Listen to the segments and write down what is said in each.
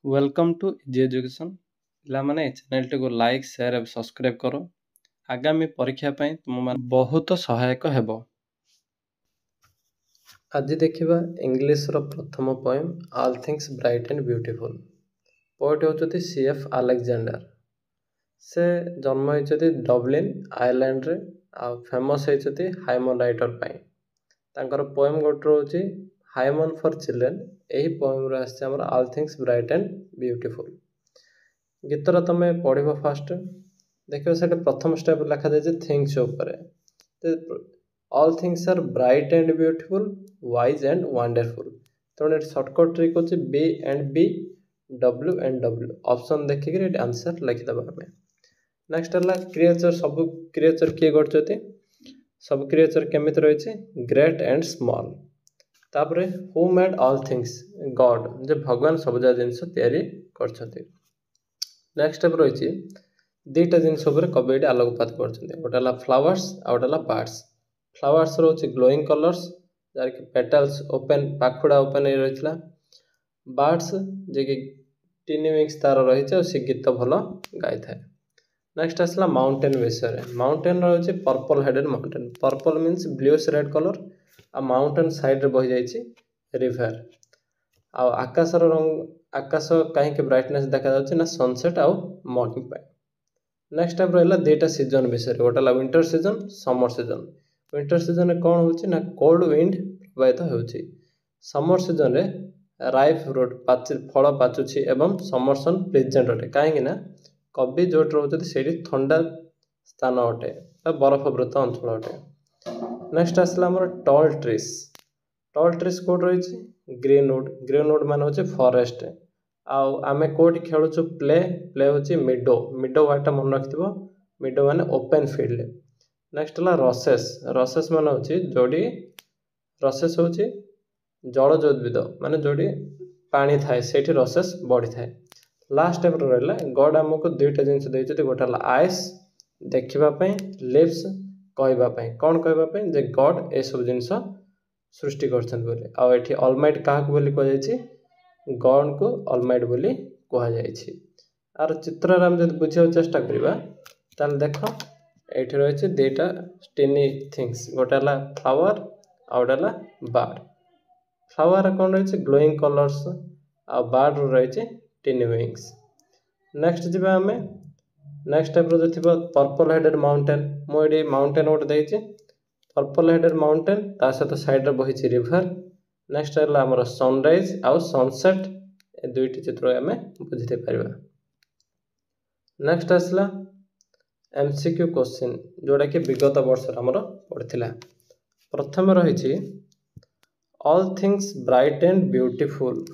Welcome to easy education पे channel T को like share और सब्सक्राइब करो। आगामी परीक्षा ପାଇଁ तुम मान बहुत सहायक हेबो। आज देखिबा इंग्लिश रो प्रथम poem all things bright and beautiful. Poet होचती सीएफ अलेक्जेंडर। से जन्म होचती डबलिन आयरलैंड रे आ फेमस होचती हाइमन राइटर पाई। तांकर पोएम गोट होची हाइमन फॉर चिल्ड्रेन। यही पोएम रे आछे हमर all things bright and beautiful. गीतर तुम पढ़ फास्ट देखो से प्रथम स्टेप लिखा जाए थिंग्स उपरे। All things are bright and beautiful wise and wonderful. तेणु सर्टकट ट्रिक होची B and B W and W option देखिक आंसर लिखिदेवा आम। नेक्स्ट है क्रिएचर। सब क्रिएचर किए गढ़ सब क्रिएचर केमिति रही ग्रेट एंड स्मॉल। तापर who made all things God जे भगवान सब जिनस तैयारी करछथि। नेक्स्ट स्टेप रही दुईटा जिनस कवि ये आलोकपात कर गोटे फ्लावर्स आ गोटे बर्ड्स। फ्लावर्स रोचे ग्लोइंग कलर्स जार कि पेटल्स ओपन पाखुड़ा ओपन हो रही। बर्ड्स जे कि टिनी विंग्स तार रही सी गीत भल गाई थाए। नेक्स्ट आसला माउंटेन विषय। माउंटेन रही purple headed mountain. Purple means bluish red colour आ माउंटेन साइड बही जाइए रिवर। आकाशर रंग आकाश कहीं ब्राइटनेस देखा ना सनसेट आउ मॉर्निंग पाए। नेक्स्ट टाइप रहा दुईटा सीजन विषय गोटे winter season summer season. Winter season कौन होची ना कोल्ड विंड प्रवाहित होची। समर सीजन रे राइप फ्रूट फल पाचुची एवं समर सन प्रेजेंट अटे कहीं कवि जो रोचे से ठंडा स्थान अटे बरफावृत अंचल अटे। नेक्स्ट आसला tall trees. Tall trees Kaut रही ग्रीनवुड। ग्रीनवुड मान होचे फॉरेस्ट। आमे कोट खेलुचु प्ले प्ले होची मिडो। मिडो वाटा मन रखिथिबो मिडो माने ओपन फील्ड। नेक्स्ट है रसेस। रसेस मान होची जोड़ी रसेस होची जलज उद्भिद माने जोड़ी पानी थाए सेठी रसेस बढ़ी थाए। लास्ट स्टेप रहा गॉड आमको दुईटा जिनस देइछथि गोटे आइस देखिबा लिप्स कहवाई कौन कहवाई जे गॉड ए सब जिनस सृष्टि कर अलमाइट क्या कहुई गॉड को अलमाइट बोली कहुई। आर चित्र आम जब बुझा चेष्टा करवा ताल देख ये रही दुईटा टिनी थिंग्स गोटे फ्लावर आ गोटे बर्ड। फ्लावर कौन रही ग्लोइंग कलर्स आ बर्ड रही टिनी विंग्स। नेक्स्ट जी आम नेक्स्ट टाइप जो थी पर्पल हेडेड माउंटेन। मुझे माउंटेन गोटे देती पर्पल हेडेड माउंटेन ता सहित साइड बही रिवर। नेक्स्ट है आमर सनराइज आउ सनसेट ए दुईटी चित्र आम बुझी पार। नेक्स्ट आसला एमसीक्यू क्वेश्चन जोड़ा कि विगत वर्ष आमर पड़ता। प्रथम रही all things bright and beautiful.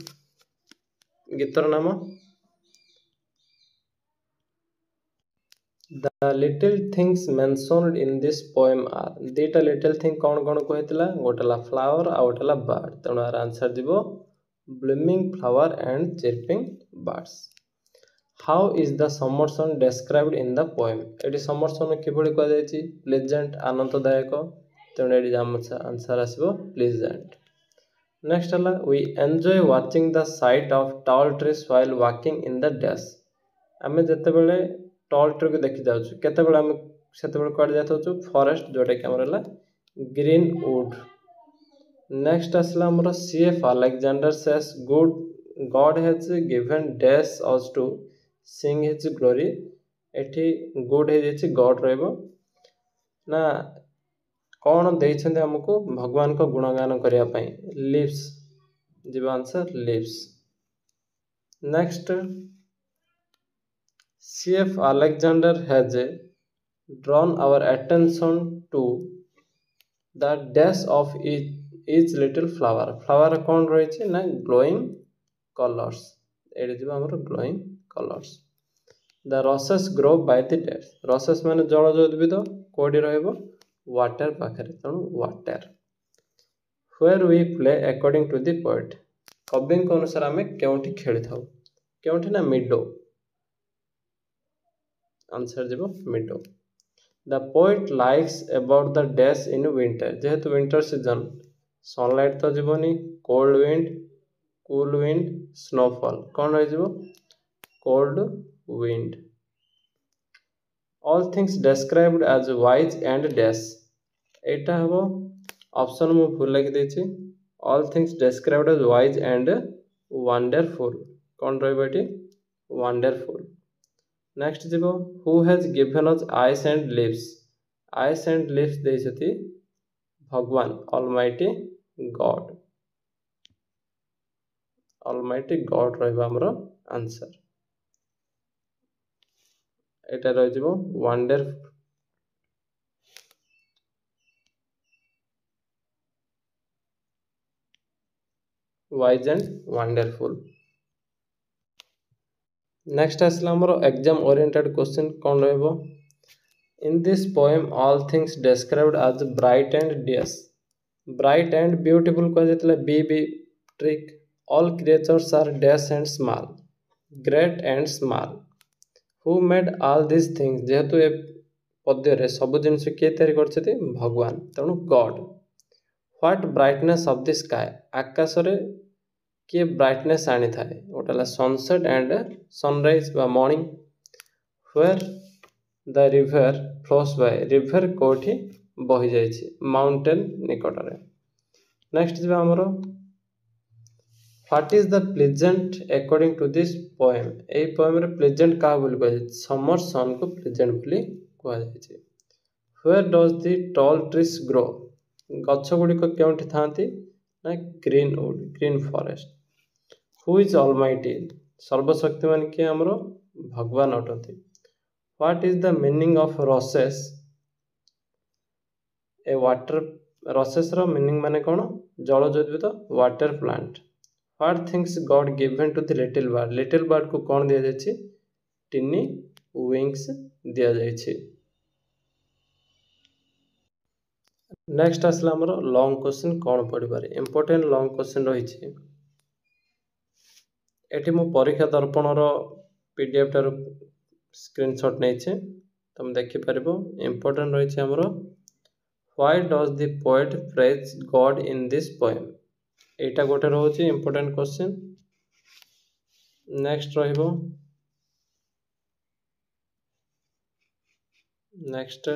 गीतर नाम the little things mentioned in this poem are. दुईटा लिटिल थिंग कौन कौन कहला गोटे फ्लावर आ गोटे बर्ड। तेणु यार आंसर जीव blooming flower and chirping birds. How is the summer sun described in the poem. ये समर सन किभली कहुई प्लेजेंट आनंददायक। तेणु ये आंसर आसो प्लेजेंट। नेक्स्ट है we enjoy watching the sight of tall trees while walking in the dash. आम जिते टॉल ट्री को देखी जाऊँ केतबेले आम से कड़े जाऊँ फॉरेस्ट जोटा कि आमर ग्रीन वुड। नेक्स्ट आसला आमर CF Alexander says good God has given dash us to sing his glory. एठी गुड है गॉड रहा कौन देते आमको भगवान को गुणगान करने लिप्स जी answer lips. Next CF Alexander has drawn our attention to the dash of each little flower। Flower कौन रही ना ग्लोइंग कलर्स। ये glowing colours. The rushes grow by the dash. Rushes मान जलज उद्भिद कौटी वाटर पाखे तेणु water. Where we play according to the poet. कवि अनुसार आम के खेली था के ना मिडो। आंसर जीव meadow. The poet likes about the dash in winter. जेहेतु विंटर सीजन सनलाइट तो जीवनी cold wind cool wind, snowfall. କ'ଣ ରହିଯିବ cold wind. All things described as wise and dash. ଏଇଟା ହେବ ଅପସନ୍ ମୁଁ ଭୁଲ ଲେଖିଦେଇଛି. All things described as wise and wonderful. କ'ଣ ରହିବ ଏଠି wonderful. Next ଯିବ who has given us eyes and lips. Eyes and lips ଦେଇଛନ୍ତି ଭଗବାନ almighty God. almighty God ରହିବ ଆମର ଆନ୍ସର. ଏଇଟା ରହିଯିବ wonderful. wise and wonderful. Next ଆସିଲା ଆମର exam oriented question. କ'ଣ ରହିବ in this poem all things described as bright and dash. bright and beautiful କୁହାଯାଇଥିଲା B trick. all creatures are dash and small, great and small. who made all these things. ଯେହେତୁ ଏ ପଦ୍ୟରେ ସବୁ ଜିନିଷ କିଏ ତିଆରି କରିଛନ୍ତି ଭଗବାନ, ତେଣୁ God. what brightness of the sky. ଆକାଶରେ କିଏ ବ୍ରାଇଟନେସ୍ ଆଣିଥାଏ ଗୋଟେ ହେଲା ସନସେଟ୍ ଆଣ୍ଡ ସନରାଇଜ୍ ବା morning. where the river flows by. river କେଉଁଠି ବହିଯାଇଛି ମାଉଣ୍ଟେନ୍ ନିକଟରେ. ନେକ୍ସଟ ଯିବା ଆମର what is the pleasant according to this poem. ଏହି ପୋଏମରେ ପ୍ଲେଜେଣ୍ଟ କାହା ବୋଲି କୁହାଯାଇଛି ସମର ସନ୍କୁ ପ୍ଲେଜେଣ୍ଟ ବୋଲି କୁହାଯାଇଛି. where does the tall trees grow. ଗଛ ଗୁଡ଼ିକ କେଉଁଠି ଥାନ୍ତି ନା green forest. who is almighty. ସର୍ବଶକ୍ତିମାନ କିଏ ଆମର ଭଗବାନ ଅଟନ୍ତି. what is the meaning of roses. ଏ ୱାଟର ରସେସର ମିନିଂ ମାନେ କ'ଣ ଜଳଯୋଦ୍ଭିଦ water plant. what things God given to the little bird. little birdକୁ କ'ଣ ଦିଆଯାଇଛି ଟିନି ୱିଙ୍ଗସ୍ ଦିଆଯାଇଛି. ନେକ୍ସଟ ଆସିଲା ଆମର ଲଙ୍ଗ କ୍ୱେଶ୍ଚିନ୍. କ'ଣ ପଢ଼ିପାରେ ଇମ୍ପୋର୍ଟାଣ୍ଟ ଲଙ୍ଗ କ୍ୱେଶ୍ଚିନ୍ ରହିଛି. ଏଠି ମୁଁ ପରୀକ୍ଷା ଦର୍ପଣର PDF ଠାରୁ ସ୍କ୍ରିନଶଟ୍ ନେଇଛି, ତୁମେ ଦେଖିପାରିବ. ଇମ୍ପୋର୍ଟାଣ୍ଟ ରହିଛି ଆମର why does the poet praise God in this poem. এইটা ଗୋଟେ ରହୁଛି ଇମ୍ପୋର୍ଟାଣ୍ଟ କ୍ୱେଶ୍ଚିନ୍. ନେକ୍ସଟ ରହିବ next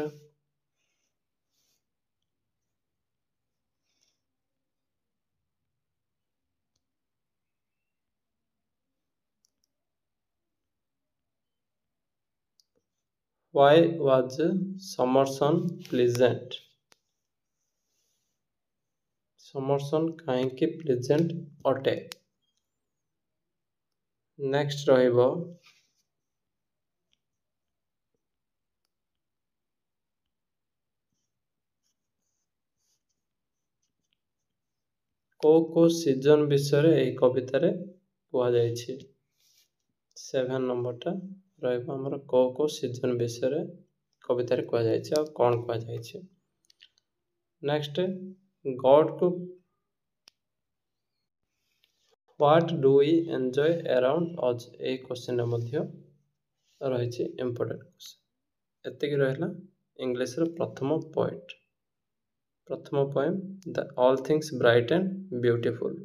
why was summer sun pleasant. summer sun କାହିଁକି ପ୍ଲେଜେଣ୍ଟ ଅଟେ. ନେକ୍ସଟ ରହିବ କୋଉ ସିଜନ ବିଷୟରେ ଏହି କବିତାରେ କୁହାଯାଇଛି. 7 ନମ୍ବରଟା ରହିବ ଆମର କୋଉ ସିଜନ ବିଷୟରେ କବିତାରେ କୁହାଯାଇଛି ଆଉ କ'ଣ କୁହାଯାଇଛି. ନେକ୍ସଟ ଗଡକୁ what do we enjoy around us. ଏହି କ୍ୱେଶ୍ଚିନ୍ରେ ମଧ୍ୟ ରହିଛି ଇମ୍ପୋର୍ଟାଣ୍ଟ କ୍ୱେଶ୍ଚିନ୍. ଏତିକି ରହିଲା ଇଂଲିଶର ପ୍ରଥମ poem the all things bright and beautiful.